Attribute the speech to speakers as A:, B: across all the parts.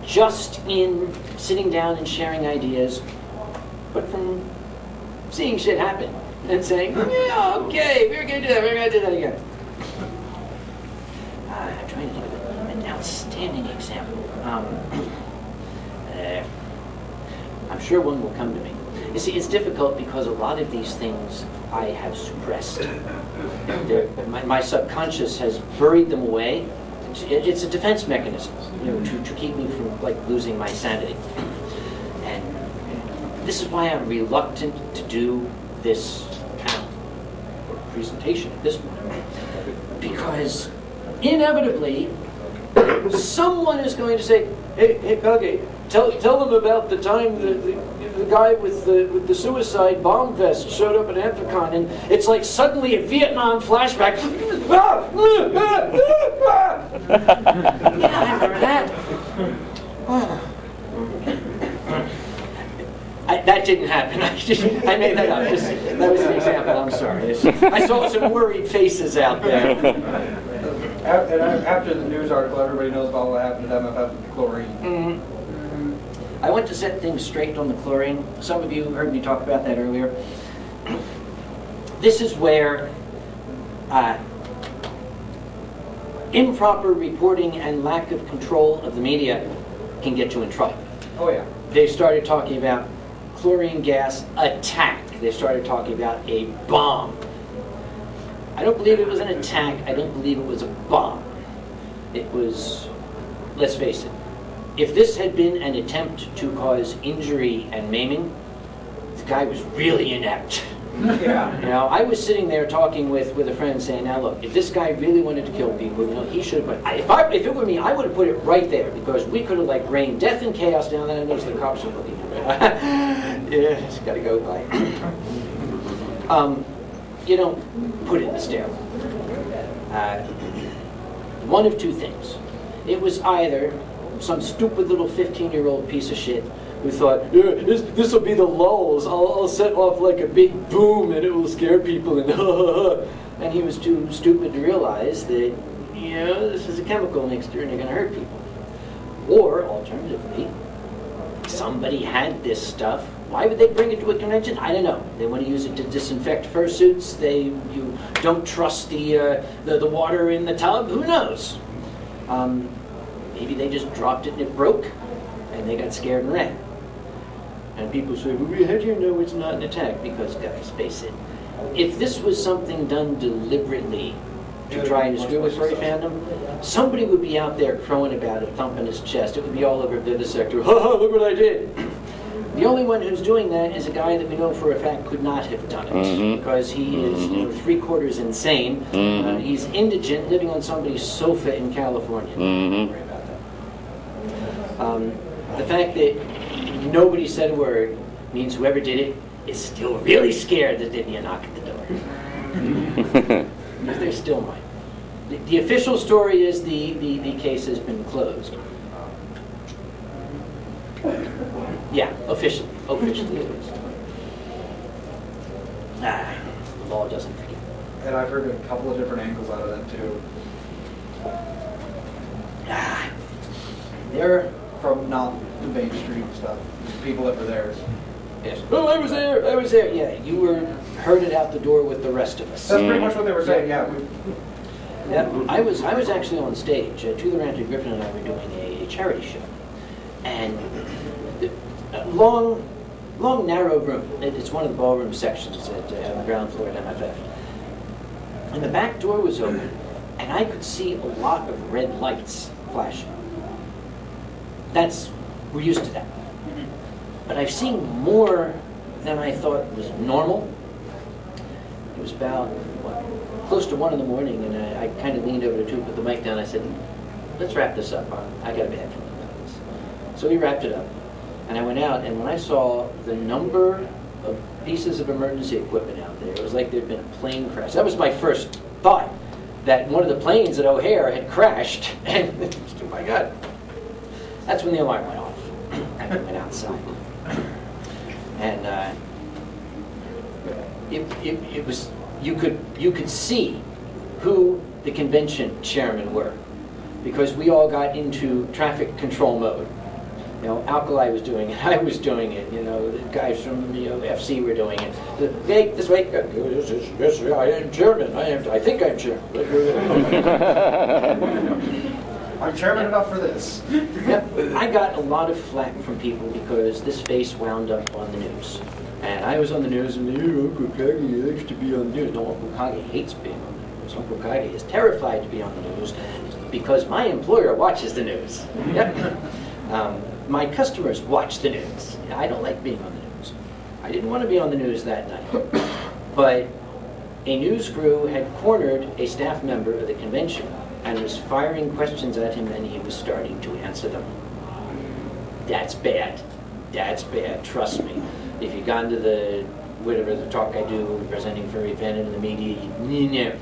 A: just in sitting down and sharing ideas, but from seeing shit happen and saying, yeah, okay, we're going to do that, we're going to do that again. I'm trying to think of an outstanding example. I'm sure one will come to me. You see, it's difficult because a lot of these things I have suppressed. My subconscious has buried them away. It's a defense mechanism, to keep me from losing my sanity. And this is why I'm reluctant to do this panel or presentation at this point, because inevitably someone is going to say, "Hey, Kage, tell them about the time the guy with the suicide bomb vest showed up at Anthrocon," and it's like suddenly a Vietnam flashback. Yeah, I remember that. That didn't happen. I made that up. That was an example. I'm sorry. I saw some worried faces out there.
B: After the news article, everybody knows about what happened at MFF with the chlorine.
A: Mm-hmm. I want to set things straight on the chlorine. Some of you heard me talk about that earlier. This is where improper reporting and lack of control of the media can get you in trouble.
B: Oh yeah.
A: They started talking about chlorine gas attack. They started talking about a bomb. I don't believe it was an attack. I don't believe it was a bomb. It was, let's face it, if this had been an attempt to cause injury and maiming, the guy was really inept.
B: Yeah.
A: I was sitting there talking with a friend saying, now look, if this guy really wanted to kill people, he should have put, if it were me, I would have put it right there, because we could have rained death and chaos down there, and those the cops would believe it. Yeah, it's got to go by. You don't put it in the stairwell. One of two things. It was either some stupid little 15-year-old piece of shit who thought, yeah, this will be the lulls. I'll set off like a big boom and it will scare people, and he was too stupid to realize that, this is a chemical mixture and you're going to hurt people. Or, alternatively, somebody had this stuff. Why would they bring it to a convention? I don't know. They want to use it to disinfect fursuits. You don't trust the water in the tub. Who knows? Maybe they just dropped it and it broke, and they got scared and ran. And people say, well, how do you know it's not an attack? Because, guys, face it, if this was something done deliberately to try and screw with furry fandom, somebody would be out there crowing about it, thumping his chest. It would be all over Vivisector. Ha ha, look what I did. The only one who's doing that is a guy that we know for a fact could not have done it, because he is 3/4 insane. He's indigent, living on somebody's sofa in California. Don't worry about that. The fact that nobody said a word means whoever did it is still really scared that there'd be a knock at the door. Because they're still mine. The official story is the case has been closed. Yeah, officially closed. The law doesn't forget.
B: And I've heard a couple of different angles out of that too.
A: They're
B: From not the Main Street stuff, people that were there.
A: yes. Oh, I was there. Yeah, you were herded out the door with the rest of us.
B: That's pretty much what they were saying. Yeah.
A: Yeah, I was actually on stage. To the Ranted Griffin and I were doing a charity show, and a long, narrow room. It's one of the ballroom sections on the ground floor at MFF. And the back door was open, and I could see a lot of red lights flashing. We're used to that. But I've seen more than I thought was normal. It was about, close to 1 in the morning, and I kind of leaned over to put the mic down. I said, let's wrap this up. I got a bad feeling about this. So we wrapped it up. And I went out, and when I saw the number of pieces of emergency equipment out there, it was like there'd been a plane crash. That was my first thought, that one of the planes at O'Hare had crashed, and oh my God. That's when the alarm went off, and I went outside. And it was, you could see who the convention chairmen were, because we all got into traffic control mode. Alkali was doing it, I was doing it, the guys from FC were doing it. Hey, this way, yes, I am chairman, I think I'm chairman.
B: I'm chairman enough for this.
A: Yep. I got a lot of flack from people because this face wound up on the news. And I was on the news, and Uncle Kage likes to be on the news. No, Uncle Kage hates being on the news. Uncle Kage is terrified to be on the news because my employer watches the news. Yep. My customers watch the news. I don't like being on the news. I didn't want to be on the news that night. But a news crew had cornered a staff member of the convention and was firing questions at him, and he was starting to answer them. That's bad. That's bad, trust me. If you got into the talk I do presenting for event in the media,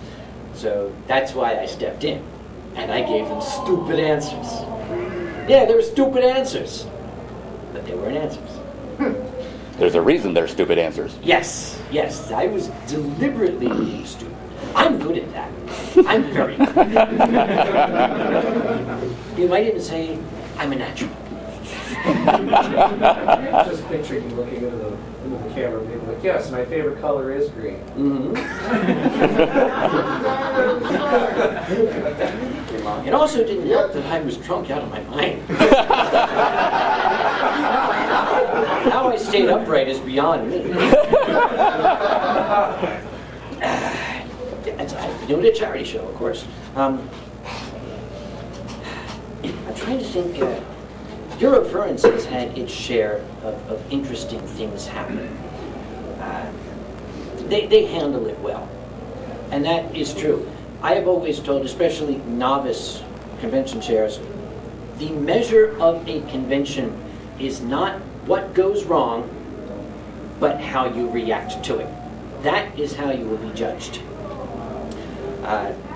A: so that's why I stepped in, and I gave them stupid answers. Yeah, they were stupid answers, but they weren't answers.
C: There's a reason they're stupid answers.
A: Yes, I was deliberately being stupid. I'm good at that. I'm very good. You might even say I'm a natural.
D: Just picture you looking into the camera and being like, yes, my favorite color is green.
A: Mm-hmm. It also didn't help that I was drunk out of my mind. How I stayed upright is beyond me. I'm doing a charity show, of course. I'm trying to think. Eurofurence has had its share of interesting things happen. They handle it well, and that is true. I have always told, especially novice convention chairs, the measure of a convention is not what goes wrong, but how you react to it. That is how you will be judged.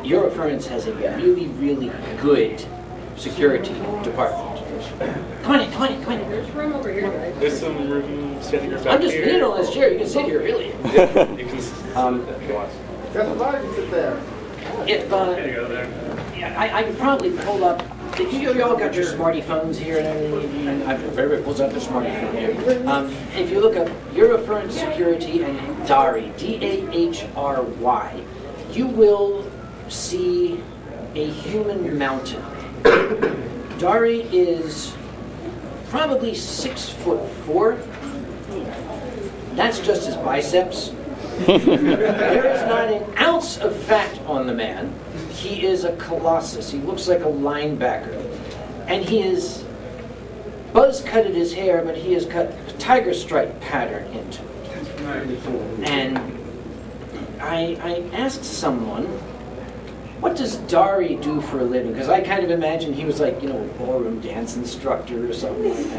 A: Eurofurence has a really, really good security department. Come on in.
E: There's room over here, guys.
F: There's some room standing room back
A: I'm just
F: here.
A: leaning on this chair. You can sit here, really.
F: You can sit if you want.
B: Guess what? You sit there.
A: If
F: There you go, there.
A: I could probably pull up. You all got your smarty phones here and everything. Everybody pulls up their smarty phone here. If you look up Eurofurence Security and Dari, D-A-H-R-Y, you will see a human mountain. Dari is probably 6'4". That's just his biceps. There is not an ounce of fat on the man. He is a colossus. He looks like a linebacker. And he is buzz-cutted his hair, but he has cut a tiger stripe pattern into it. And I asked someone, what does Dari do for a living? Because I kind of imagine he was like, a ballroom dance instructor or something.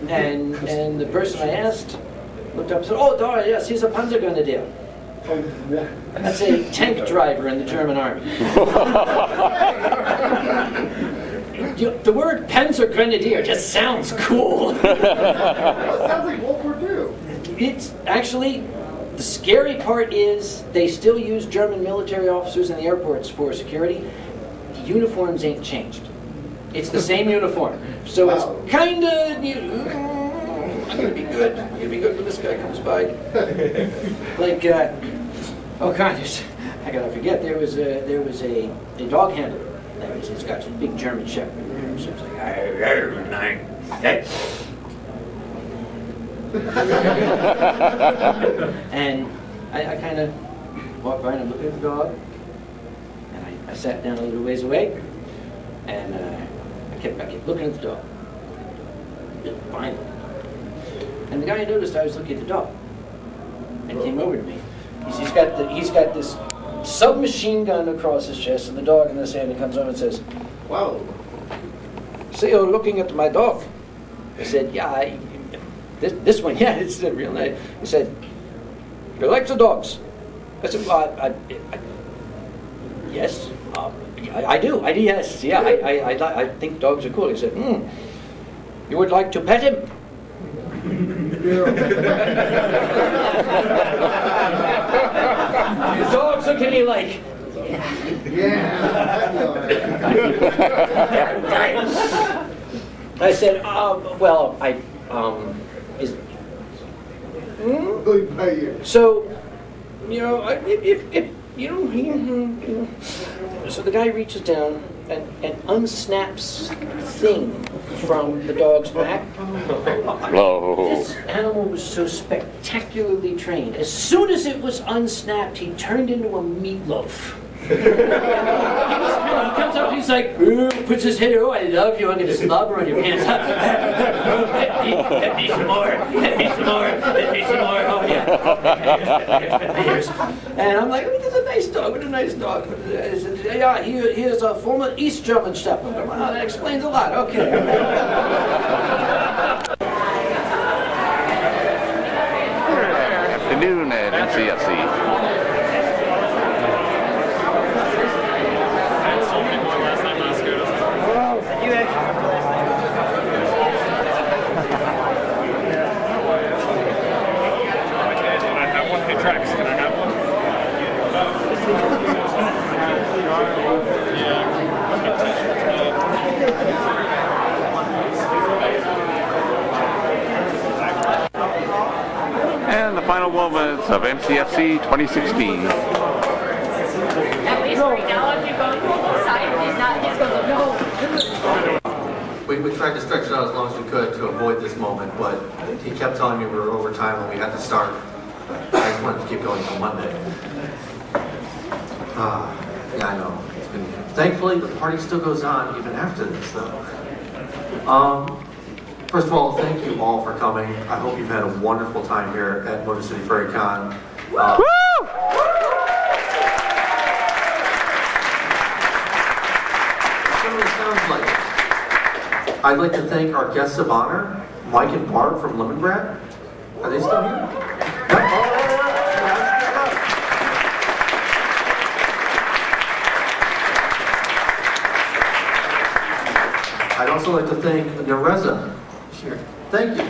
A: And the person I asked looked up and said, oh, Dari, yes, he's a Panzergrenadier. That's a tank driver in the German army. The word Panzergrenadier just sounds cool.
B: Well, it sounds like World War II.
A: It's actually, the scary part is they still use German military officers in the airports for security. The uniforms ain't changed. It's the same uniform. So it's kind of, I'm going to be good. I'm going to be good when this guy comes by. Like, oh God, I got to forget, there was a dog handler. He's got a big German shepherd. So it's like, and I kind of walked by and I looked at the dog, and I sat down a little ways away, and I kept looking at the dog. Finally. And the guy noticed I was looking at the dog, and came over to me. He's got this submachine gun across his chest, and the dog in his hand. He comes over and says,
B: Wow.
A: "So you're looking at my dog?" I said, "Yeah, this one, yeah, it's real nice." He said, "You like the dogs?" I said, "Well, yes, I do. Yes, yeah, I think dogs are cool." He said, "You would like to pet him?" The dog's looking at me like, I said, well, is, so, you know, if you know, so the guy reaches down and unsnaps thing from the dog's back.
C: Whoa.
A: This animal was so spectacularly trained. As soon as it was unsnapped, he turned into a meatloaf. He comes up, he's like, puts his head, oh, I love you, I'm going to slobber on your pants. Let me some more, let me some more, let me some more, oh yeah. And I'm like, oh, this is a nice dog, what a nice dog. I said, yeah, he is a former East German Shepherd. Well, that explains a lot, okay.
C: Afternoon at NCFC.
F: Tracks. Can I have one?
C: And the final moments of MCFC 2016.
E: At least right now, if you go to the side, he's going to no.
B: We tried to stretch it out as long as we could to avoid this moment, but he kept telling me we were over time and we had to start. I just wanted to keep going till Monday. Yeah, I know. Thankfully, the party still goes on even after this, though. First of all, thank you all for coming. I hope you've had a wonderful time here at Motor City Furry Con. Sounds like it. I'd like to thank our guests of honor, Mike and Barb from Lemongrad. Are they still here? I'd also like to thank Nereza. Sure. Thank you.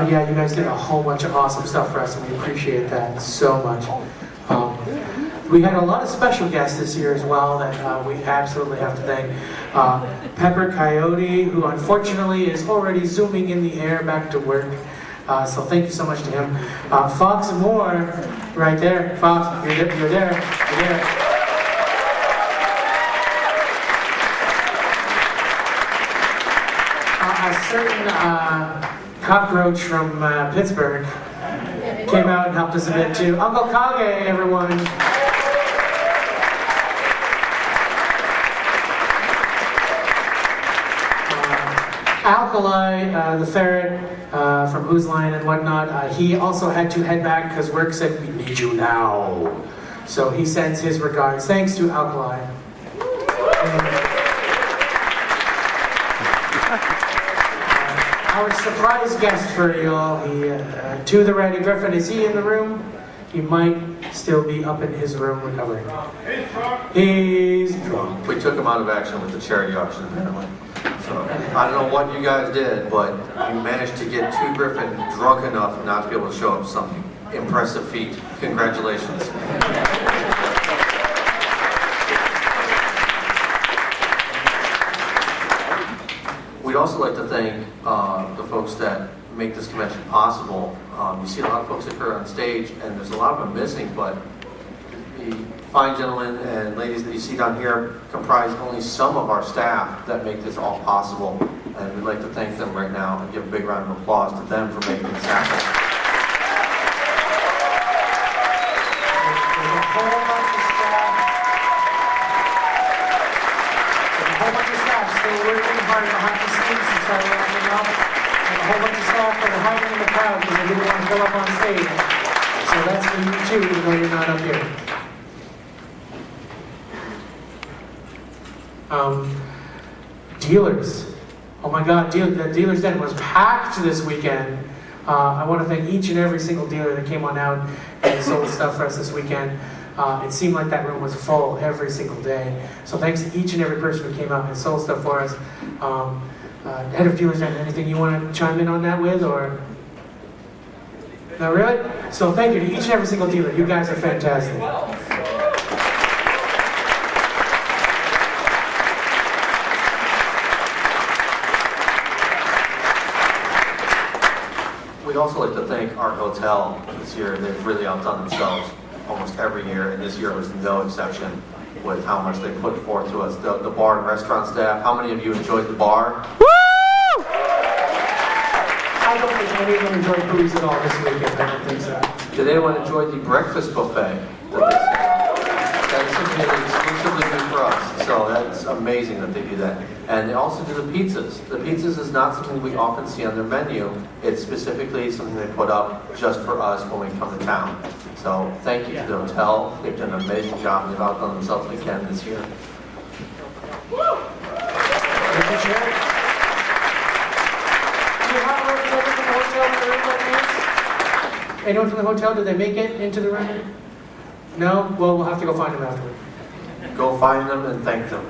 G: Yeah, you guys did a whole bunch of awesome stuff for us, and we appreciate that so much. We had a lot of special guests this year as well that we absolutely have to thank. Pepper Coyote, who unfortunately is already zooming in the air back to work. So thank you so much to him. Fox and Moore, right there. Fox, you're there. You're there. A certain cockroach from Pittsburgh came out and helped us a bit too. Uncle Kage, everyone. Alkali, the ferret from Who's Line and whatnot, he also had to head back because work said, we need you now. So he sends his regards. Thanks to Alkali. Our surprise guest for you all, to the Ready Griffin, is he in the room? He might still be up in his room recovering. He's drunk.
B: We took him out of action with the charity auction, apparently. So, I don't know what you guys did, but you managed to get two Griffin drunk enough not to be able to show up some impressive feat. Congratulations. We'd also like to thank the folks that make this convention possible. You see a lot of folks that are on stage, and there's a lot of them missing, but the fine gentlemen and ladies that you see down here comprise only some of our staff that make this all possible, and we'd like to thank them right now and give a big round of applause to them for making this happen.
G: There's a whole bunch of staff still working hard behind the scenes to try to wrap it up, and a whole bunch of staff that are hiding in the crowd because they didn't want to fill up on stage. So that's for you too, even though you're not up here. Dealers. Oh my God, the Dealer's Den was packed this weekend. I want to thank each and every single dealer that came on out and sold stuff for us this weekend. It seemed like that room was full every single day. So thanks to each and every person who came out and sold stuff for us. Head of Dealer's Den, anything you want to chime in on that with, or? No, really? So thank you to each and every single dealer. You guys are fantastic.
B: We'd also like to thank our hotel this year. They've really outdone themselves almost every year, and this year was no exception with how much they put forth to us. The bar and restaurant staff, how many of you enjoyed the bar?
G: I don't think any of them enjoyed booze at all this weekend. I don't think so.
B: Did anyone enjoy the breakfast buffet that they served? That's something that they exclusively do for us, so that's amazing that they do that. And they also do the pizzas. The pizzas is not something we often see on their menu. It's specifically something they put up just for us when we come to town. So thank you to the hotel. They've done an amazing job. They've outdone themselves again this year.
G: Thank you, Sharon. Do you have a representative from the hotel in the room by chance? Anyone from the hotel? Did they make it into the room? No? Well, we'll have to go find them afterward.
B: Go find them and thank them.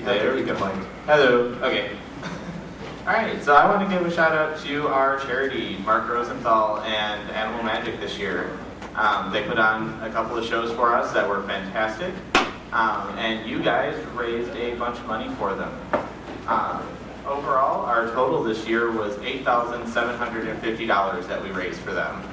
H: There we go.
B: Mike.
H: Hello. Okay. All right. So I want to give a shout out to our charity, Mark Rosenthal and Animal Magic this year. They put on a couple of shows for us that were fantastic, and you guys raised a bunch of money for them. Overall, our total this year was $8,750 that we raised for them.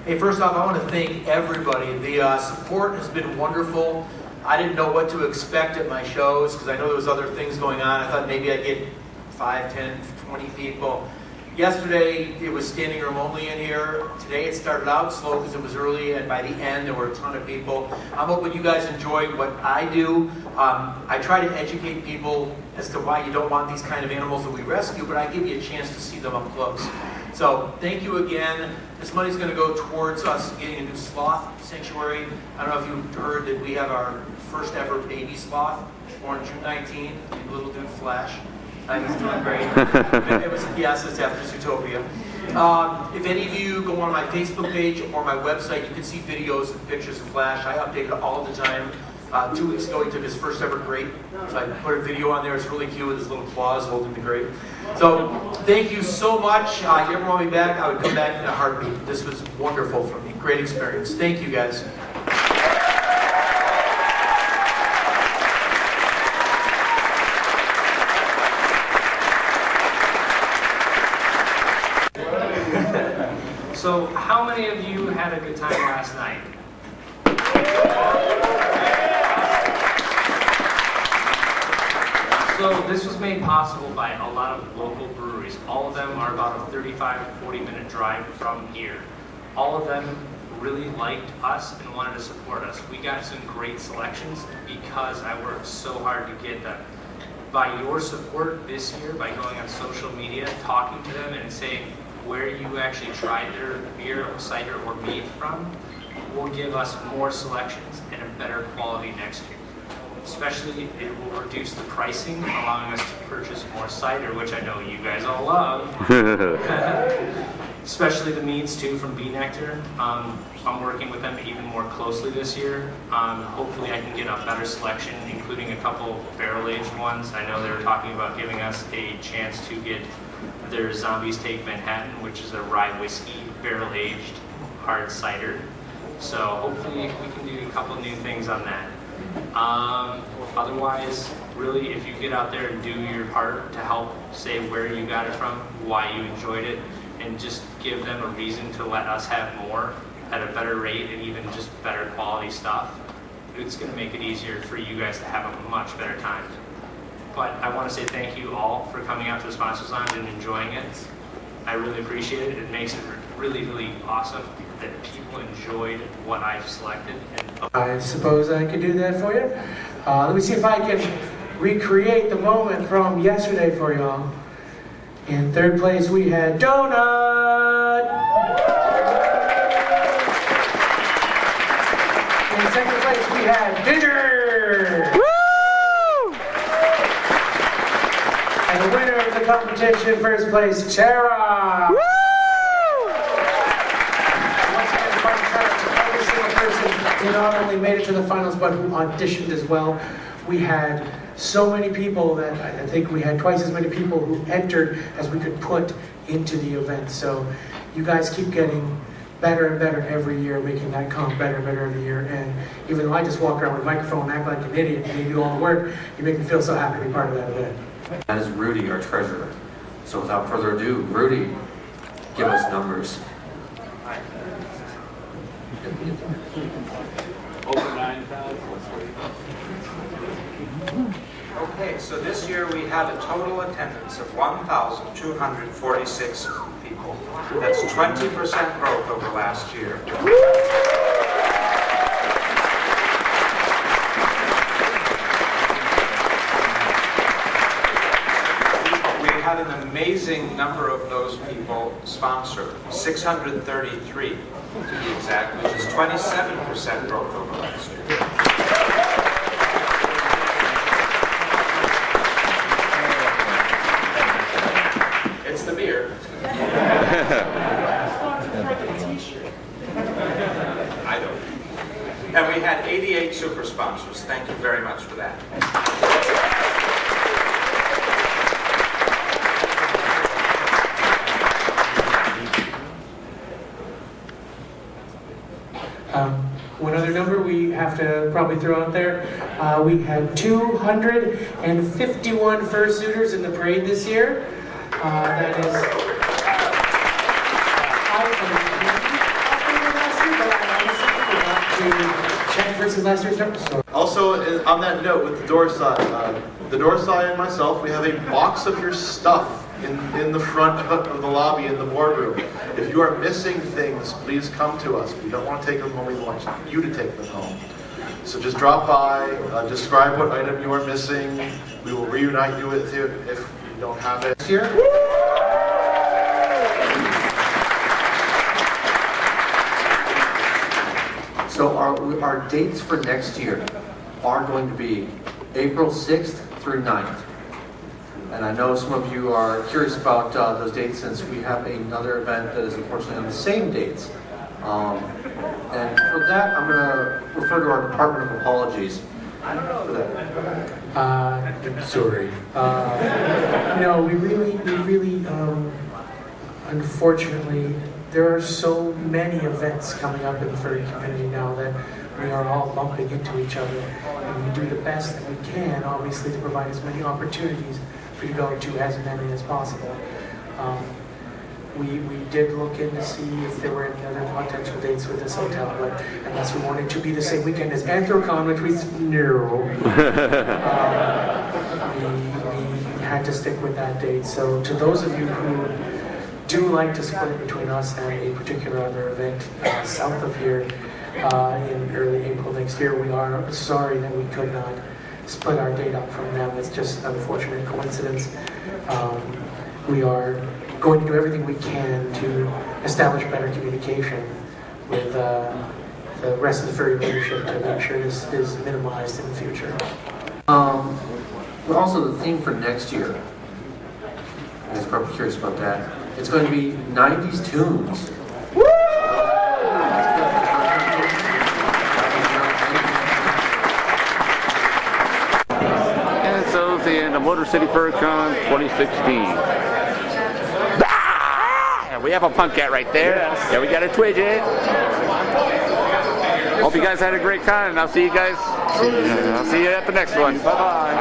I: Hey, first off, I want to thank everybody. The support has been wonderful. I didn't know what to expect at my shows because I know there was other things going on. I thought maybe I'd get 5, 10, 20 people. Yesterday, it was standing room only in here. Today, it started out slow because it was early, and by the end, there were a ton of people. I'm hoping you guys enjoy what I do. I try to educate people as to why you don't want these kind of animals that we rescue, but I give you a chance to see them up close. So, thank you again. This money's going to go towards us getting a new sloth sanctuary. I don't know if you heard that we have our first ever baby sloth, born June 19th, little dude Flash. He's doing great. Yes, it's after Zootopia. If any of you go on my Facebook page or my website, you can see videos and pictures of Flash. I update it all the time. 2 weeks ago, he took his first ever grape. So I put a video on there. It's really cute with his little claws holding the grape. So thank you so much. If you ever want me back, I would come back in a heartbeat. This was wonderful for me. Great experience. Thank you, guys.
D: So, how many of you had a good time last night? So, this was made possible by a lot of local breweries. All of them are about a 35 to 40-minute drive from here. All of them really liked us and wanted to support us. We got some great selections because I worked so hard to get them. By your support this year, by going on social media, talking to them and saying where you actually tried their beer, cider, or mead from, will give us more selections and a better quality next year. Especially, it will reduce the pricing, allowing us to purchase more cider, which I know you guys all love. Especially the meads too from Bee Nectar. I'm working with them even more closely this year. Hopefully I can get a better selection, including a couple barrel-aged ones. I know they were talking about giving us a chance to get their Zombies Take Manhattan, which is a rye whiskey, barrel-aged hard cider. So hopefully we can do a couple new things on that. Otherwise, really, if you get out there and do your part to help say where you got it from, why you enjoyed it, and just give them a reason to let us have more at a better rate and even just better quality stuff, it's going to make it easier for you guys to have a much better time. But I want to say thank you all for coming out to the Sponsors Lounge and enjoying it. I really appreciate it. It makes it really, really awesome that people enjoyed what I've selected.
G: I suppose I could do that for you. Let me see if I can recreate the moment from yesterday for y'all. In third place we had Donut. And in second place, we had Ginger.
C: Woo!
G: And the winner of the competition, first place, Tara.
C: Woo!
G: Once again, the final shout out to every single person who not only made it to the finals, but who auditioned as well. We had so many people that I think we had twice as many people who entered as we could put into the event. So you guys keep getting better and better every year, making that comp better and better every year. And even though I just walk around with a microphone and act like an idiot and they do all the work, you make me feel so happy to be part of that event.
B: That is Rudy, our treasurer. So without further ado, Rudy, give us numbers.
F: Over 9,000.
J: Okay, so this year we had a total attendance of 1,246 people. That's 20% growth over last year. We had an amazing number of those people sponsor, 633 to be exact, which is 27% growth over last year. It's the beer. I don't. And we had 88 super sponsors. Thank you very much for that.
G: One other number we have to probably throw out there, we had 251 fursuiters in the parade this year. That is check versus last year's numbers.
K: Also, on that note, with the door sign and myself, we have a box of your stuff in the front of the lobby in the boardroom. If you are missing things, please come to us. We don't want to take them home. We want you to take them home. So just drop by, describe what item you are missing. We will reunite you with it if you don't have it here.
B: So our dates for next year are going to be April 6th through 9th. And I know some of you are curious about those dates since we have another event that is unfortunately on the same dates. And for that, I'm going to refer to our Department of Apologies for that.
G: Sorry. No, we really, unfortunately, there are so many events coming up in the furry community now that we are all bumping into each other. And we do the best that we can, obviously, to provide as many opportunities for you to go to as many as possible. We did look in to see if there were any other potential dates with this hotel, but unless we wanted to be the same weekend as Anthrocon, which we we had to stick with that date. So to those of you who do like to split between us and a particular other event south of here in early April next year, we are sorry that we could not split our date up from them. It's just an unfortunate coincidence. We are going to do everything we can to establish better communication with the rest of the furry leadership to make sure this is minimized in the future.
B: But also the theme for next year, I was probably curious about that. It's going to be 90s tunes.
C: And so it's the end of Motor City FurCon 2016. We have a punk cat right there. Yes. Yeah, we got a Twidget. Hope you guys had a great con, and I'll see you guys. I'll see you at the next one. Bye bye.